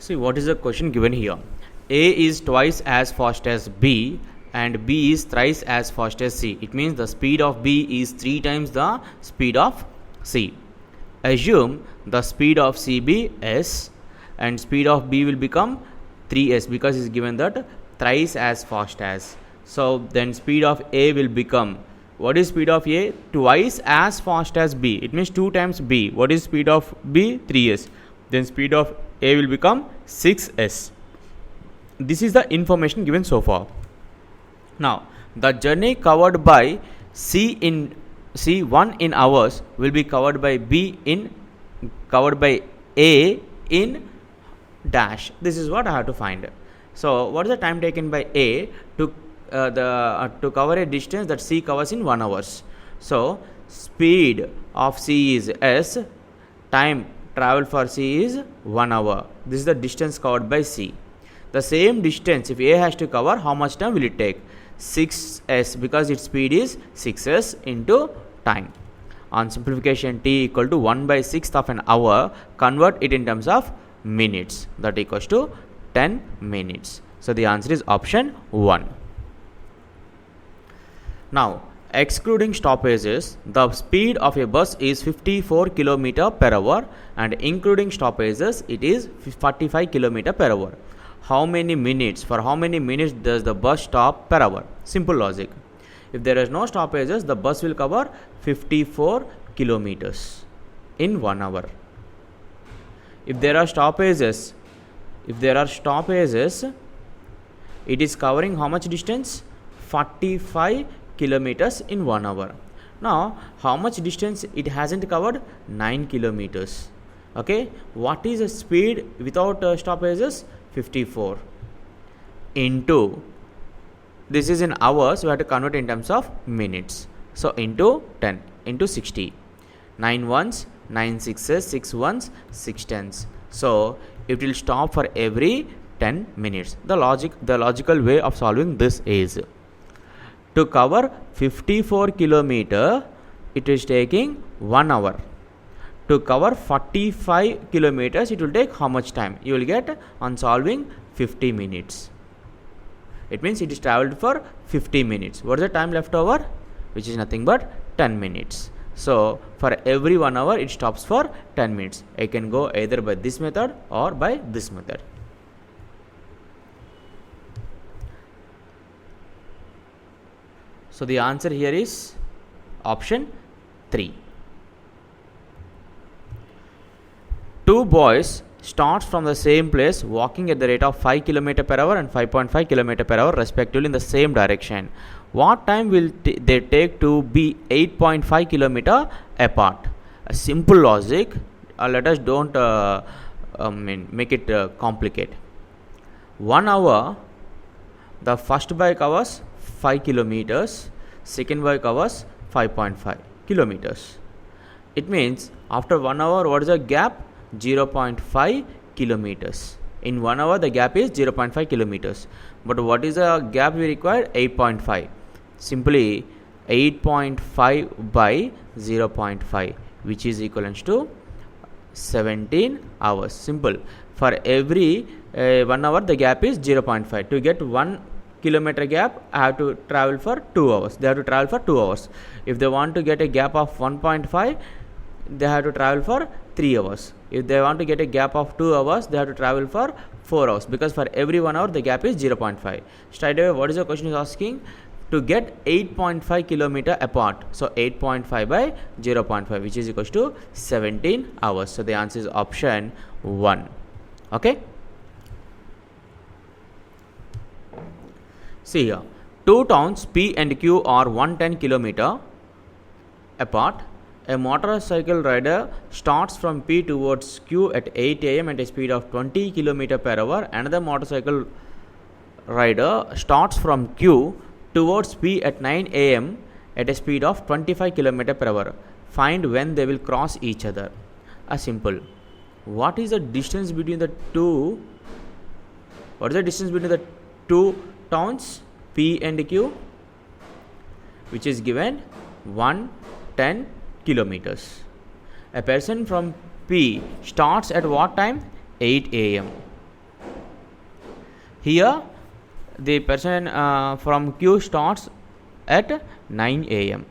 See, what is the question given here? A is twice as fast as B and B is thrice as fast as C. It means the speed of B is 3 times the speed of C. Assume the speed of C be S and speed of B will become 3S because it's given that thrice as fast as. So then speed of A will become, what is speed of A? Twice as fast as B. It means 2 times B. What is speed of B? 3S. Then speed of A will become 6S. This is the information given so far. Now, the journey covered by C1 in hours will be covered by A in dash. This is what I have to find. So, what is the time taken by A to cover a distance that C covers in 1 hour? So, speed of C is S, time travel for C is 1 hour. This is the distance covered by C. The same distance if A has to cover, how much time will it take? 6S, because its speed is 6S into time. On simplification, T equal to 1/6 of an hour, convert it in terms of minutes. That equals to 10 minutes. So the answer is option 1. Now, excluding stoppages, the speed of a bus is 54 km per hour and including stoppages, it is 45 km per hour. How many minutes does the bus stop per hour? Simple logic. If there is no stoppages, the bus will cover 54 kilometers in 1 hour. If there are stoppages, it is covering how much distance? 45 kilometers in 1 hour. Now, how much distance it hasn't covered? 9 kilometers. Okay, what is the speed without stoppages? 54 into, this is in hours, we have to convert in terms of minutes. So into 10 into 60. 9 ones, 9 sixes, 6 ones, 6 tens. So it will stop for every 10 minutes. The logical way of solving this is, to cover 54 kilometer, it is taking 1 hour. To cover 45 kilometers, it will take how much time? You will get on solving 50 minutes. It means it is traveled for 50 minutes. What is the time left over? Which is nothing but 10 minutes. So for every 1 hour, it stops for 10 minutes. I can go either by this method or by this method. So the answer here is option 3. Two boys starts from the same place walking at the rate of 5 km per hour and 5.5 km per hour respectively in the same direction. What time will they take to be 8.5 km apart? A simple logic. Let us don't make it complicated. 1 hour, the first boy covers 5 kilometers, second boy covers 5.5 kilometers. It means after 1 hour, what is the gap? 0.5 kilometers. In 1 hour, the gap is 0.5 kilometers. But what is the gap we require? 8.5. Simply 8.5 by 0.5, which is equivalent to 17 hours. Simple. For every 1 hour, the gap is 0.5. To get 1 kilometer gap, I have to travel for 2 hours. They have to travel for 2 hours. If they want to get a gap of 1.5, they have to travel for 3 hours. If they want to get a gap of 2 hours, they have to travel for 4 hours, because for every 1 hour the gap is 0.5. Straight away, what is the question is asking? To get 8.5 kilometer apart. So 8.5 by 0.5, which is equals to 17 hours. So the answer is option 1. Okay. See here, two towns P and Q are 110 kilometer apart. A motorcycle rider starts from P towards Q at 8 am at a speed of 20 km per hour. Another motorcycle rider starts from Q towards P at 9 am at a speed of 25 km per hour. Find when they will cross each other. A simple. What is the distance between the two? What is the distance between the two towns P and Q? Which is given 110 kilometers. A person from P starts at what time? 8 am. Here the person from Q starts at 9 a.m.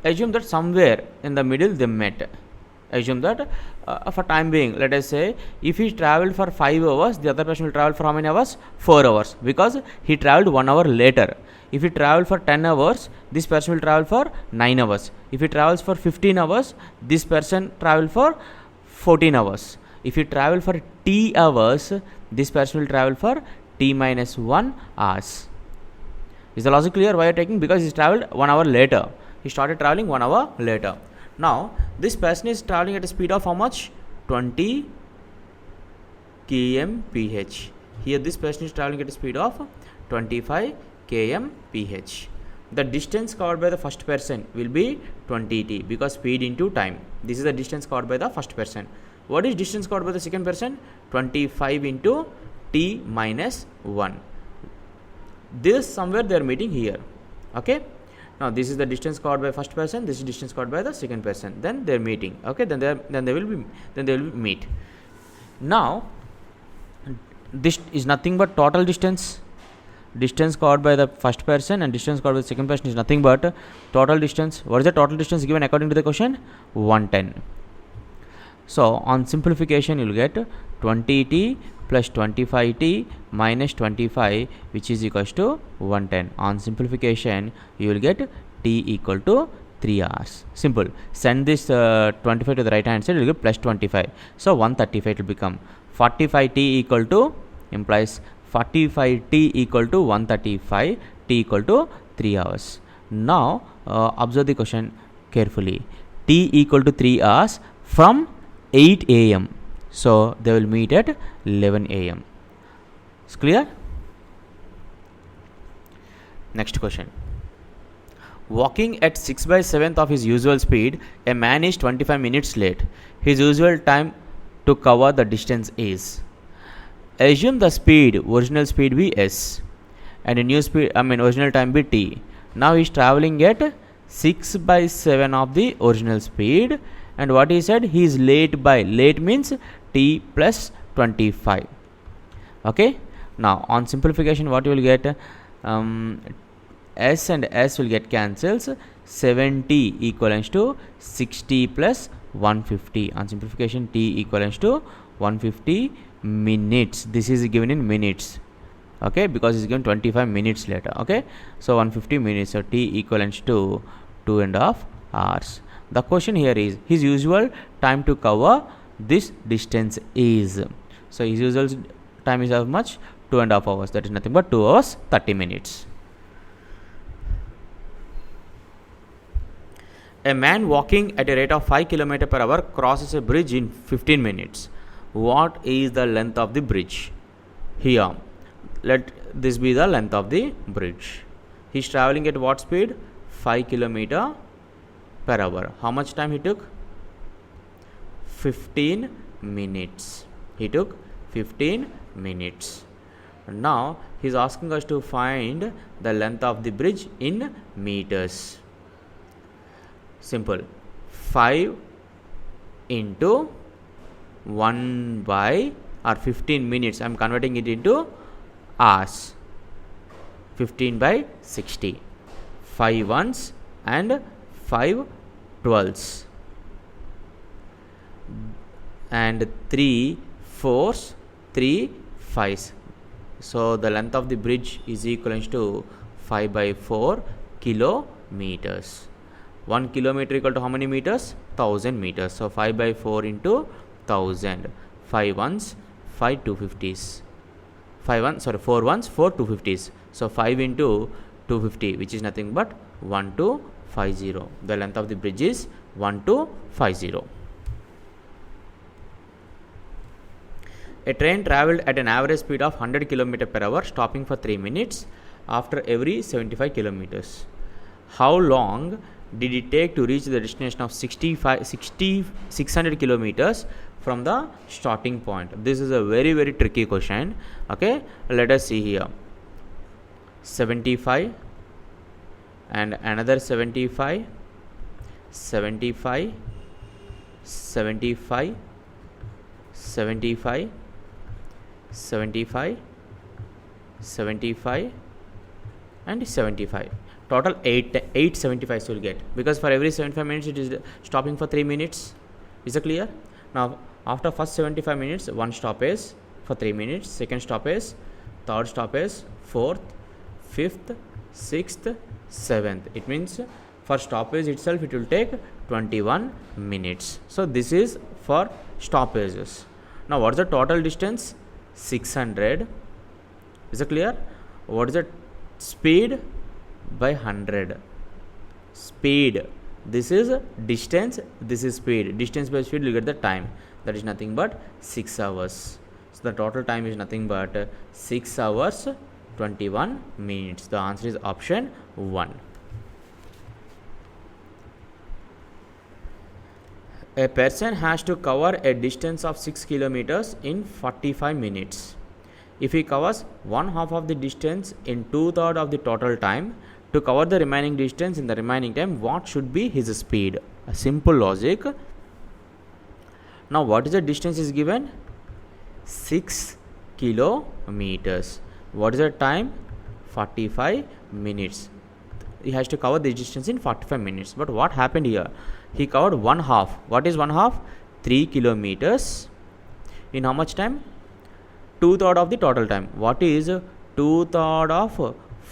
Assume that somewhere in the middle they met. Assume that for time being, let us say if he traveled for 5 hours, the other person will travel for how many hours? 4 hours, because he traveled 1 hour later. If he traveled for 10 hours, this person will travel for 9 hours. If he travels for 15 hours, this person travel for 14 hours. If he travel for t hours, this person will travel for t minus 1 hours. Is the logic clear? Why you are taking? Because he traveled 1 hour later. He started traveling 1 hour later. Now this person is traveling at a speed of how much? 20 kmph. Here this person is traveling at a speed of 25 kmph. The distance covered by the first person will be 20t, because speed into time. This is the distance covered by the first person. What is distance covered by the second person? 25 into t minus 1. This somewhere they are meeting here. Okay. Now this is the distance covered by first person. This is distance covered by the second person. Then they are meeting. Okay. Then they will meet. Now this is nothing but total distance. Distance covered by the first person and distance covered by the second person is nothing but total distance. What is the total distance given according to the question? 110. So on simplification you will get 20t plus 25t minus 25, which is equals to 110. On simplification you will get t equal to 3 hours. Simple. Send this 25 to the right hand side, you will get plus 25. So 135 it will become 45t equal to, implies 45t equal to 135, t equal to 3 hours. Now observe the question carefully. T equal to 3 hours from 8 a.m. So they will meet at 11 a.m. It's clear? Next question. Walking at 6 by 7th of his usual speed, a man is 25 minutes late. His usual time to cover the distance is. Assume the speed, original speed be s, and a new speed, original time be t. Now he is traveling at 6 by 7 of the original speed, and what he said, he is late by, late means t plus 25. Okay. Now on simplification what you will get, s and s will get cancels. 70 equivalents to 60 plus 150. On simplification t equivalents to 150 minutes. This is given in minutes. Okay, because it's given 25 minutes later. Okay, so 150 minutes. So t equivalents to 2.5 hours. The question here is his usual time to cover this distance is. So his usual time is how much? 2.5 hours. That is nothing but 2 hours 30 minutes. A man walking at a rate of 5 km per hour crosses a bridge in 15 minutes. What is the length of the bridge? Here, let this be the length of the bridge. He is traveling at what speed? 5 km per hour. How much time he took? 15 minutes. He took 15 minutes. Now he is asking us to find the length of the bridge in meters. Simple. 5 into 1 by, or 15 minutes. I am converting it into hours. 15 by 60. 5 ones and 5 twelves. And 3 fours, 3 fives. So the length of the bridge is equal to 5 by 4 kilometers. 1 kilometer equal to how many meters? 1000 meters. So 5 by 4 into 1000. 5 ones, 5 250s. 4 ones, 4 250s. So 5 into 250, which is nothing but 1250. The length of the bridge is 1250. A train travelled at an average speed of 100 km per hour, stopping for 3 minutes after every 75 kilometers. How long did it take to reach the destination of 600 kilometers from the starting point? This is a very, very tricky question. Okay, let us see here. 75 and another 75, 75, 75, 75, 75, 75 and 75. Total 8 75s will get, because for every 75 minutes it is stopping for 3 minutes. Is it clear? Now after first 75 minutes, one stoppage for 3 minutes, second stoppage, third stoppage, fourth, fifth, sixth, seventh. It means for stoppage itself it will take 21 minutes. So this is for stoppages. Now what is the total distance? 600. Is it clear? What is the speed? By 100. Speed, this is distance, this is speed. Distance by speed, you get the time. That is nothing but 6 hours. So the total time is nothing but 6 hours 21 minutes. The answer is option 1. A person has to cover a distance of 6 kilometers in 45 minutes. If he covers one half of the distance in 2/3 of the total time, to cover the remaining distance in the remaining time, what should be his speed? A simple logic. Now what is the distance is given? 6 kilometers. What is the time? 45 minutes. He has to cover the distance in 45 minutes. But what happened here? He covered one half. What is one half? 3 kilometers. In how much time? 2/3 of the total time. What is 2/3 of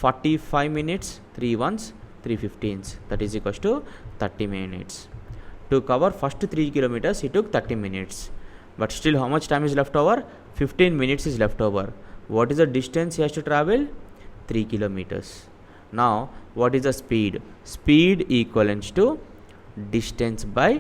45 minutes? 3 ones, 3 15s. That is equals to 30 minutes. To cover first 3 kilometers, he took 30 minutes. But still, how much time is left over? 15 minutes is left over. What is the distance he has to travel? 3 kilometers. Now, what is the speed? Speed equivalents to distance by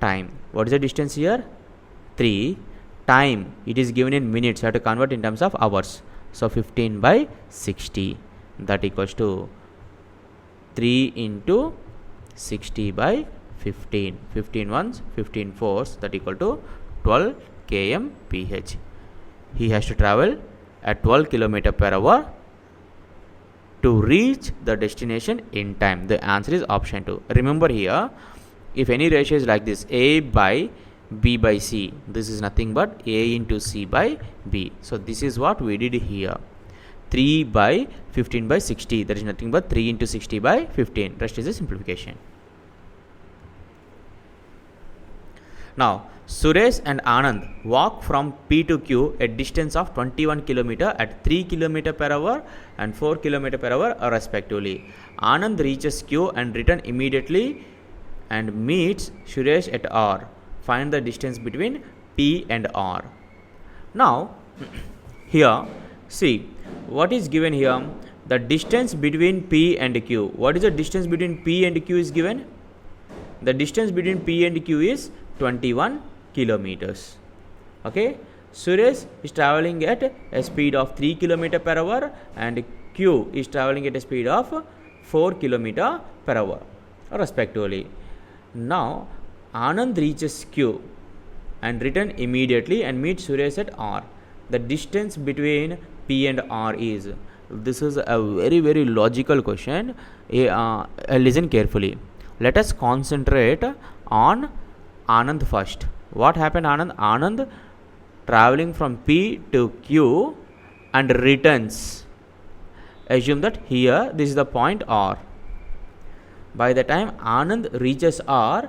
time. What is the distance here? 3. Time, it is given in minutes. You have to convert in terms of hours. So, 15 by 60. That equals to 3 into 60 by 15. 15 ones, 15 fours. That equal to 12 kmph. He has to travel at 12 km per hour to reach the destination in time. The answer is option 2. Remember here, if any ratio is like this, A by B by C, this is nothing but A into C by B. So this is what we did here. 3 by 15 by 60, that is nothing but 3 into 60 by 15. Rest is a simplification. Now Suresh and Anand walk from P to Q a distance of 21 km at 3 km per hour and 4 km per hour respectively. Anand reaches Q and returns immediately and meets Suresh at R. Find the distance between P and R. Now here, see what is given here. The distance between P and Q. What is the distance between P and Q is given? The distance between P and Q is 21 kilometers. Okay, Suresh is traveling at a speed of 3 km per hour and Q is traveling at a speed of 4 km per hour respectively. Now Anand reaches Q and return immediately and meets Suresh at R. The distance between P and R is. This is a very logical question. Listen carefully. Let us concentrate on Anand first. What happened, Anand? Anand traveling from P to Q and returns. Assume that here this is the point R. By the time Anand reaches R,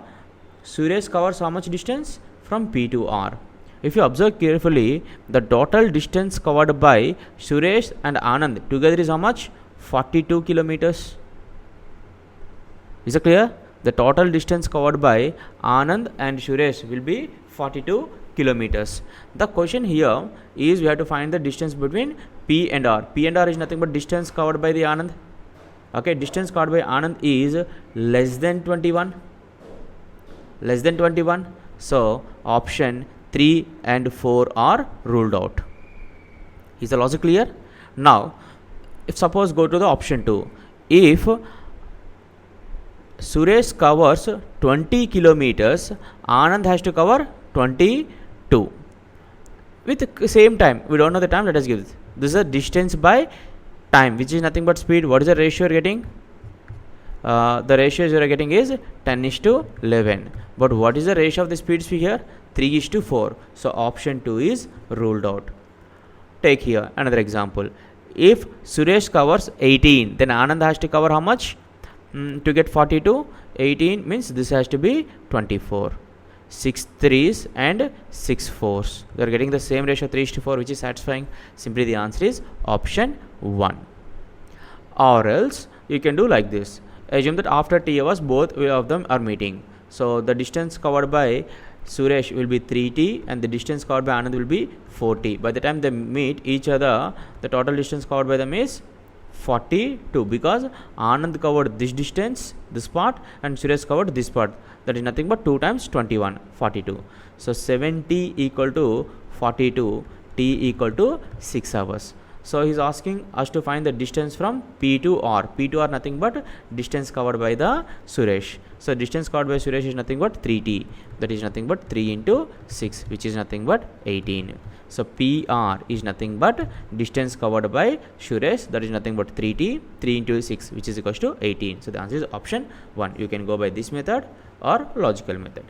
Suresh covers how much distance? From P to R. If you observe carefully, the total distance covered by Suresh and Anand together is how much? 42 kilometers. Is it clear? The total distance covered by Anand and Suresh will be 42 kilometers. The question here is we have to find the distance between P and R. P and R is nothing but distance covered by the Anand. Okay, distance covered by Anand is less than 21. Less than 21. So option 3 and 4 are ruled out. Is the logic clear? Now, if suppose go to the option 2. If Suresh covers 20 kilometers, Anand has to cover 22. With the same time, we don't know the time, let us give this. This is a distance by time, which is nothing but speed. What is the ratio you are getting? The ratio you are getting is 10:11. But what is the ratio of the speeds here? 3:4. So option 2 is ruled out. Take here another example. If Suresh covers 18, then Anand has to cover how much to get 42? 18 means this has to be 24. 6 3s and 6 4s. They are getting the same ratio 3:4, which is satisfying. Simply the answer is option 1. Or else you can do like this. Assume that after t hours both of them are meeting. So the distance covered by Suresh will be 3t and the distance covered by Anand will be 4t. By the time they meet each other, the total distance covered by them is 42, because Anand covered this distance, this part, and Suresh covered this part. That is nothing but 2 times 21, 42. So 7t equal to 42, t equal to 6 hours. So he is asking us to find the distance from P to R. P to R nothing but distance covered by the Suresh. So distance covered by Suresh is nothing but 3t. That is nothing but 3 into 6, which is nothing but 18. So PR is nothing but distance covered by Suresh, that is nothing but 3t, 3 into 6, which is equals to 18. So the answer is option 1. You can go by this method or logical method.